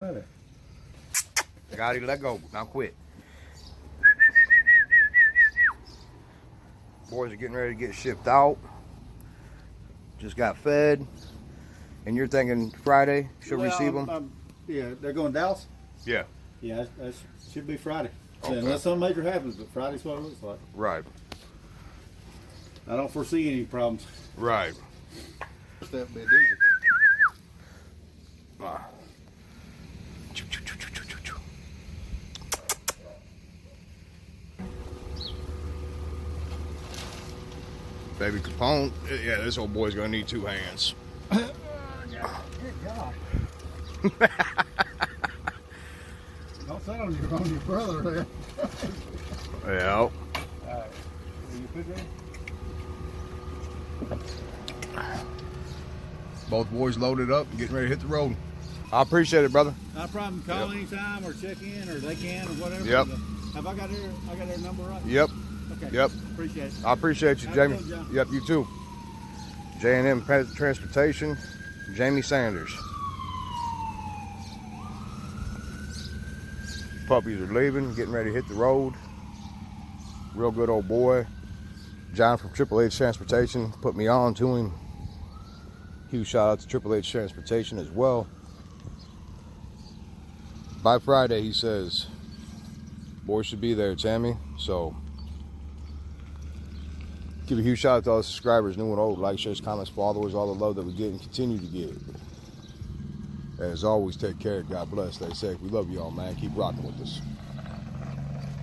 Got it, let go. Now quit. Boys are getting ready to get shipped out. Just got fed. And you're thinking Friday? Should receive them? Yeah, they're going to Dallas? Yeah. Yeah, that should be Friday. Okay. Unless something major happens, but Friday's what it looks like. Right. I don't foresee any problems. Right. Step bit Baby Capone, yeah, this old boy's gonna need 2 hands. Good God. Don't set on your brother there. Yeah. All right. You put there? Both boys loaded up and getting ready to hit the road. I appreciate it, brother. Not a problem. Call anytime or check in or they can or whatever. Yep. Have I got their number right? Yep. Okay. Yep. Appreciate it. I appreciate you, Jamie. Good, John. Yep, you too. J&M Transportation, Jamie Sanders. Puppies are leaving, getting ready to hit the road. Real good old boy. John from Triple H Transportation put me on to him. Huge shout out to Triple H Transportation as well. By Friday, he says, boys should be there, Tammy. So, give a huge shout out to all the subscribers, new and old, like, shares, comments, followers, all the love that we get and continue to get. As always, take care. God bless. Stay safe. We love you all, man. Keep rocking with us.